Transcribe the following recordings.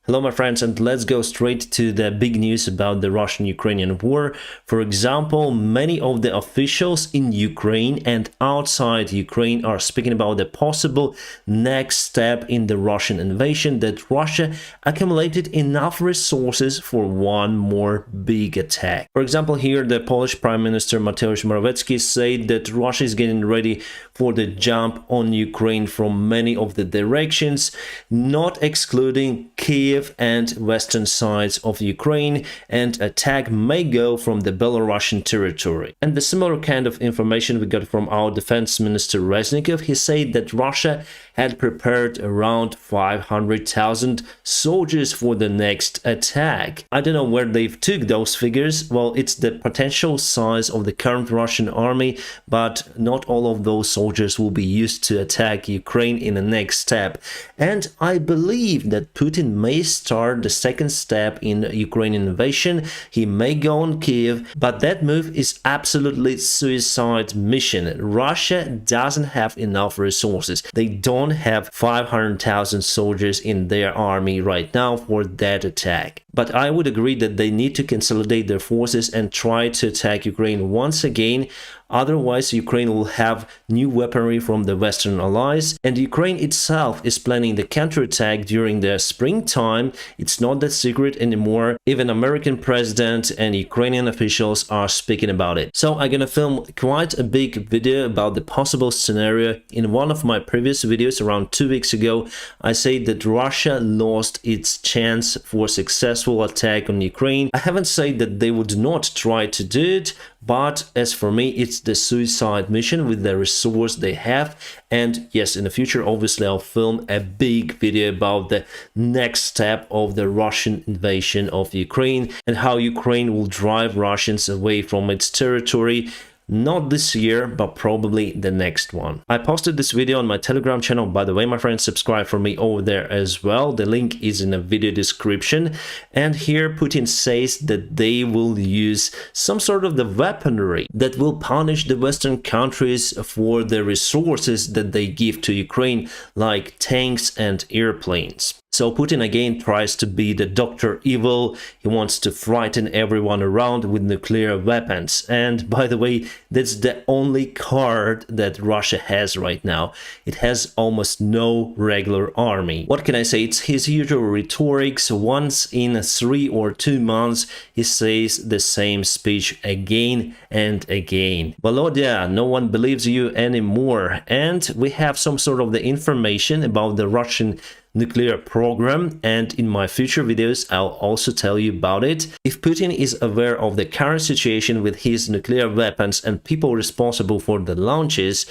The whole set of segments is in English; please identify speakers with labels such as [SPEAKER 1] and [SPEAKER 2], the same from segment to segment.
[SPEAKER 1] Hello my friends, and let's go straight to the big news about the Russian-Ukrainian war. For example, many of the officials in Ukraine and outside Ukraine are speaking about the possible next step in the Russian invasion, that Russia accumulated enough resources for one more big attack. For example, here the Polish Prime Minister Mateusz Morawiecki said that Russia is getting ready for the jump on Ukraine from many of the directions, not excluding Kiev and western sides of Ukraine, and attack may go from the Belarusian territory. And the similar kind of information we got from our defense minister Reznikov. He said that Russia had prepared around 500,000 soldiers for the next attack. I don't know where they've took those figures. Well, it's the potential size of the current Russian army, but not all of those soldiers will be used to attack Ukraine in the next step. And I believe that Putin may start the second step in Ukrainian invasion. He may go on Kiev, but that move is absolutely suicide mission. Russia doesn't have enough resources. They don't have 500,000 soldiers in their army right now for that attack. But I would agree that they need to consolidate their forces and try to attack Ukraine once again. Otherwise, Ukraine will have new weaponry from the Western allies, and Ukraine itself is planning the counterattack during the springtime. It's not that secret anymore. Even American president and Ukrainian officials are speaking about it. So I'm gonna film quite a big video about the possible scenario. In one of my previous videos around 2 weeks ago, I said that Russia lost its chance for successful attack on Ukraine. I haven't said that they would not try to do it, but as for me, it's the suicide mission with the resource they have. And yes, in the future, obviously, I'll film a big video about the next step of the Russian invasion of Ukraine and how Ukraine will drive Russians away from its territory. Not this year, but probably the next one. I posted this video on my Telegram channel. By the way, my friends, subscribe for me over there as well. The link is in the video description. And here Putin says that they will use some sort of the weaponry that will punish the Western countries for the resources that they give to Ukraine, like tanks and airplanes. So Putin again tries to be the Dr. Evil. He wants to frighten everyone around with nuclear weapons. And by the way, that's the only card that Russia has right now. It has almost no regular army. What can I say? It's his usual rhetoric. So once in 3 or 2 months, he says the same speech again and again. Volodya, no one believes you anymore. And we have some sort of the information about the Russian nuclear program, and in my future videos I'll also tell you about it. If Putin is aware of the current situation with his nuclear weapons and people responsible for the launches,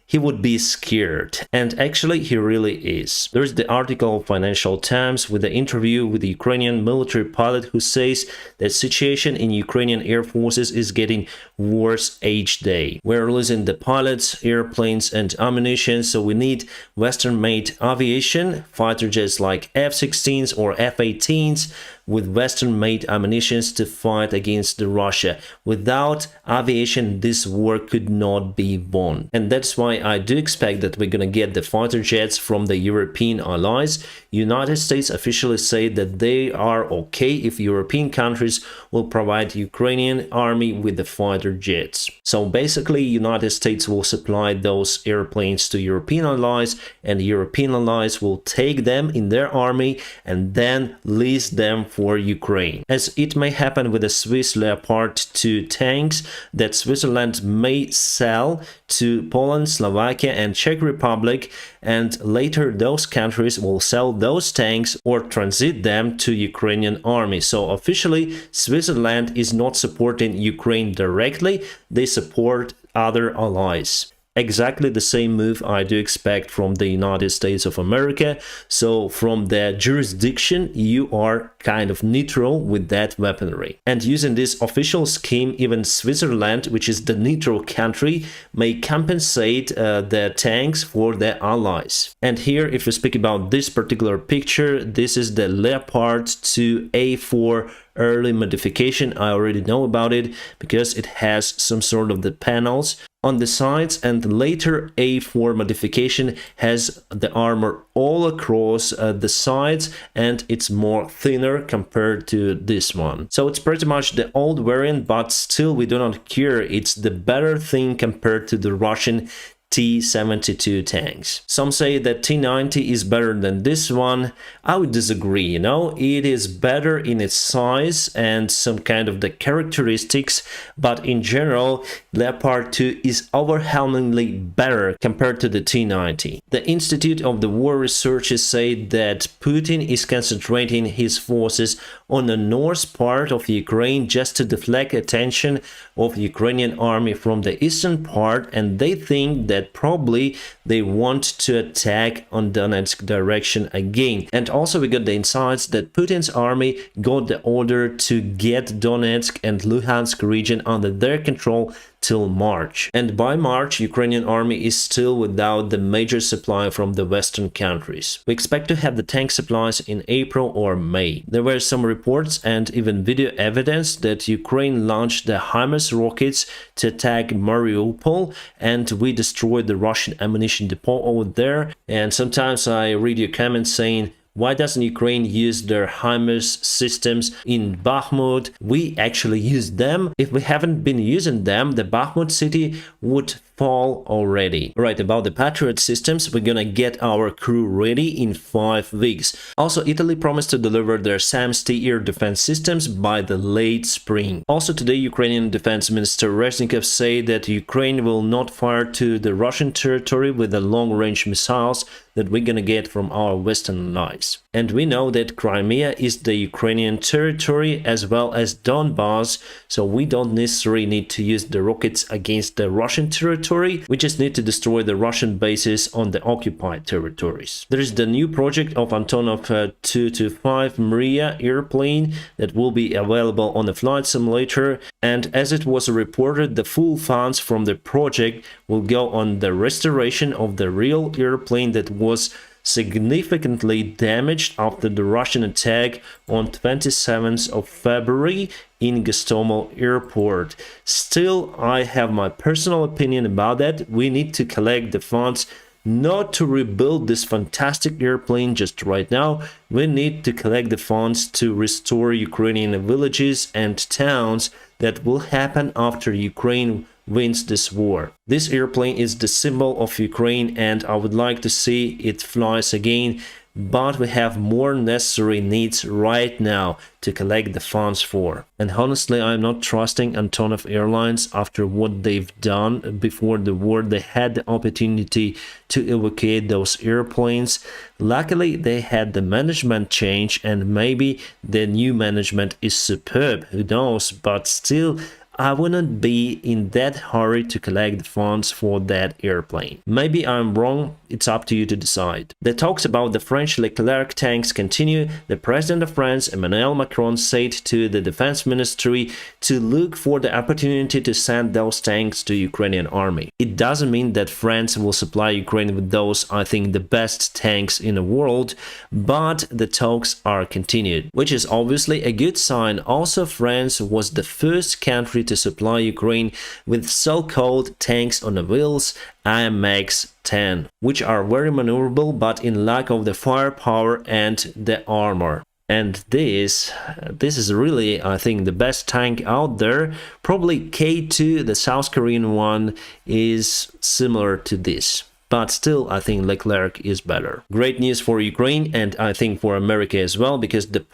[SPEAKER 1] he would be scared. And actually he really is. There's the article of Financial Times with the interview with the Ukrainian military pilot who says that situation in Ukrainian air forces is getting worse each day. We're losing the pilots, airplanes and ammunition, so we need Western-made aviation, fighter jets like F-16s or F-18s, with Western-made ammunitions to fight against Russia. Without aviation, this war could not be won. And that's why I do expect that we're gonna get the fighter jets from the European allies. United States officially say that they are okay if European countries will provide Ukrainian army with the fighter jets. So basically, United States will supply those airplanes to European allies, and European allies will take them in their army and then lease them for Ukraine. As it may happen with the Swiss Leopard 2 tanks that Switzerland may sell to Poland, Slovakia and Czech Republic, and later those countries will sell those tanks or transit them to Ukrainian army. So officially, Switzerland is not supporting Ukraine directly, they support other allies. Exactly the same move I do expect from the United States of America. So from the jurisdiction, you are kind of neutral with that weaponry. And using this official scheme, even Switzerland, which is the neutral country, may compensate the tanks for the allies. And here, if we speak about this particular picture, this is the Leopard 2 A4 early modification. I already know about it because it has some sort of the panels on the sides, and later A4 modification has the armor all across the sides, and it's more thinner compared to this one. So it's pretty much the old variant, but still we do not care. It's the better thing compared to the Russian T-72 tanks. Some say that T-90 is better than this one. I would disagree, you know, it is better in its size and some kind of the characteristics, but in general, Leopard 2 is overwhelmingly better compared to the T-90. The Institute of the War researchers say that Putin is concentrating his forces on the north part of Ukraine just to deflect attention of the Ukrainian army from the eastern part, and they think that probably they want to attack on Donetsk direction again. And also we got the insights that Putin's army got the order to get Donetsk and Luhansk region under their control till March. And by March, Ukrainian army is still without the major supply from the Western countries. We expect to have the tank supplies in April or May. There were some reports and even video evidence that Ukraine launched the HIMARS rockets to attack Mariupol, and we destroyed the Russian ammunition depot over there. And sometimes I read your comments saying, why doesn't Ukraine use their HIMARS systems in Bakhmut? We actually use them. If we haven't been using them, the Bakhmut city would fall already. Right, about the Patriot systems, we're gonna get our crew ready in 5 weeks. Also, Italy promised to deliver their SAM-STI air defense systems by the late spring. Also today, Ukrainian Defense Minister Reznikov said that Ukraine will not fire to the Russian territory with the long-range missiles that we're gonna get from our western allies. And we know that Crimea is the Ukrainian territory as well as Donbass, so we don't necessarily need to use the rockets against the Russian territory. We just need to destroy the Russian bases on the occupied territories. There is the new project of Antonov 225 Mriya airplane that will be available on the flight simulator, and as it was reported, the full funds from the project will go on the restoration of the real airplane that was significantly damaged after the Russian attack on 27th of February in Gostomel airport. Still, I have my personal opinion about that. We need to collect the funds not to rebuild this fantastic airplane just right now. We need to collect the funds to restore Ukrainian villages and towns. That will happen after Ukraine wins this war. This airplane is the symbol of Ukraine, and I would like to see it flies again, but we have more necessary needs right now to collect the funds for. And honestly, I'm not trusting Antonov Airlines after what they've done before the war. They had the opportunity to evacuate those airplanes. Luckily, they had the management change, and maybe the new management is superb, who knows, but still, I wouldn't be in that hurry to collect the funds for that airplane. Maybe I'm wrong, it's up to you to decide. The talks about the French Leclerc tanks continue. The president of France, Emmanuel Macron, said to the defense ministry to look for the opportunity to send those tanks to Ukrainian army. It doesn't mean that France will supply Ukraine with those, I think, the best tanks in the world, but the talks are continued, which is obviously a good sign. Also, France was the first country to supply Ukraine with so-called tanks on the wheels, AMX 10, which are very maneuverable but in lack of the firepower and the armor. And this is really, I think, the best tank out there. Probably K2, the South Korean one, is similar to this. But still, I think Leclerc is better. Great news for Ukraine, and I think for America as well, because the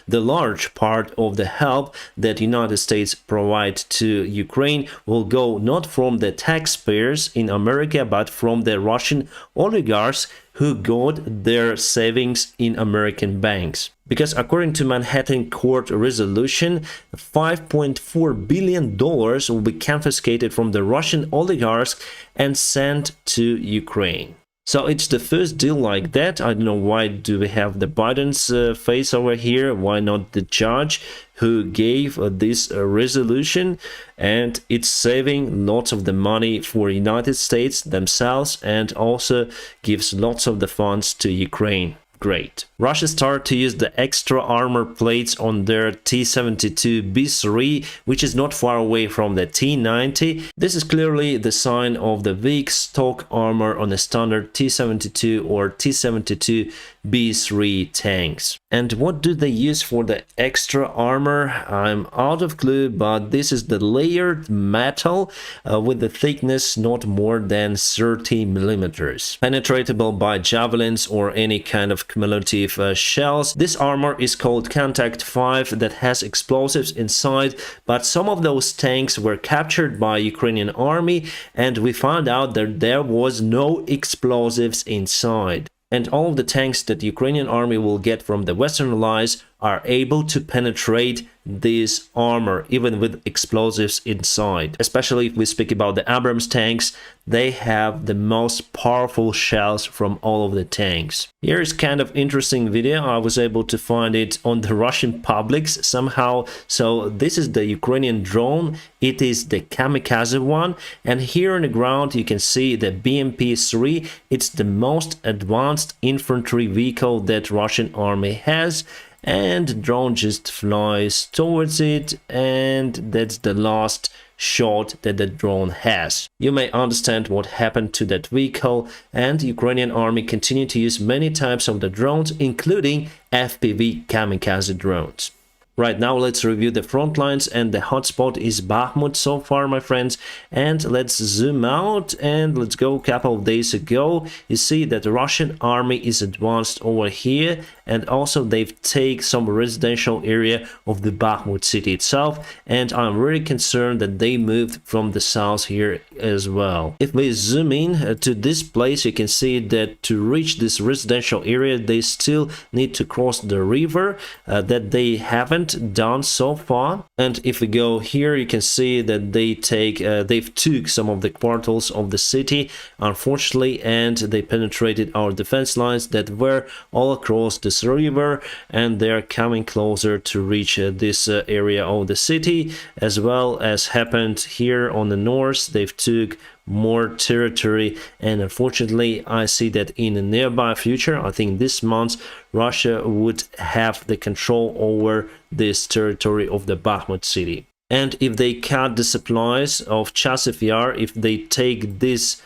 [SPEAKER 1] large part of the help that the United States provide to Ukraine will go not from the taxpayers in America, but from the Russian oligarchs who got their savings in American banks. Because according to Manhattan Court resolution, $5.4 billion will be confiscated from the Russian oligarchs and sent to Ukraine. So it's the first deal like that. I don't know why do we have the Biden's face over here, why not the judge who gave this resolution, and it's saving lots of the money for United States themselves and also gives lots of the funds to Ukraine. Great. Russia started to use the extra armor plates on their T-72B3, which is not far away from the T-90. This is clearly the sign of the weak stock armor on the standard T-72 or T-72B3 tanks. And what do they use for the extra armor? I'm out of clue, but this is the layered metal with the thickness not more than 30 millimeters. Penetratable by javelins or any kind of cumulative shells. This armor is called Contact 5 that has explosives inside, but some of those tanks were captured by Ukrainian army and we found out that there was no explosives inside. And all of the tanks that the Ukrainian army will get from the Western allies are able to penetrate this armor even with explosives inside. Especially if we speak about the Abrams tanks, they have the most powerful shells from all of the tanks. Here is kind of interesting video. I was able to find it on the Russian publics somehow. So this is the Ukrainian drone. It is the kamikaze one, and here on the ground you can see the BMP-3. It's the most advanced infantry vehicle that Russian army has. And the drone just flies towards it, and that's the last shot that the drone has. You may understand what happened to that vehicle, and the Ukrainian army continued to use many types of the drones, including FPV kamikaze drones. Right now, let's review the front lines, and the hotspot is Bakhmut so far, my friends. And let's zoom out and let's go a couple of days ago. You see that the Russian army is advanced over here, and also they've taken some residential area of the Bakhmut city itself. And I'm really concerned that they moved from the south here as well. If we zoom in to this place, you can see that to reach this residential area, they still need to cross the river that they haven't done so far. And if we go here, you can see that they've took some of the quarters of the city, unfortunately, and they penetrated our defense lines that were all across this river, and they're coming closer to reach this area of the city, as well as happened here on the north. They've took more territory, and unfortunately I see that in the nearby future, I think this month, Russia would have the control over this territory of the Bakhmut city. And if they cut the supplies of Chasiv Yar, if they take this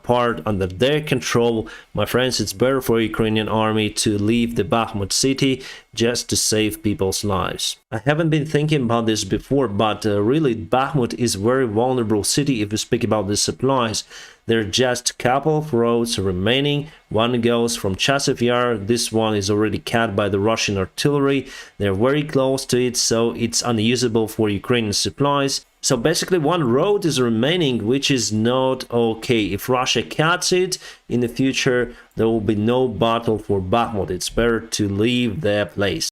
[SPEAKER 1] part under their control, my friends, it's better for Ukrainian army to leave the Bakhmut city just to save people's lives. I haven't been thinking about this before, but really Bakhmut is a very vulnerable city if you speak about the supplies. There are just a couple of roads remaining. One goes from Chasiv Yar. This one is already cut by the Russian artillery. They're very close to it, so it's unusable for Ukrainian supplies. So basically one road is remaining, which is not okay. If Russia cuts it, in the future there will be no battle for Bakhmut. It's better to leave that place.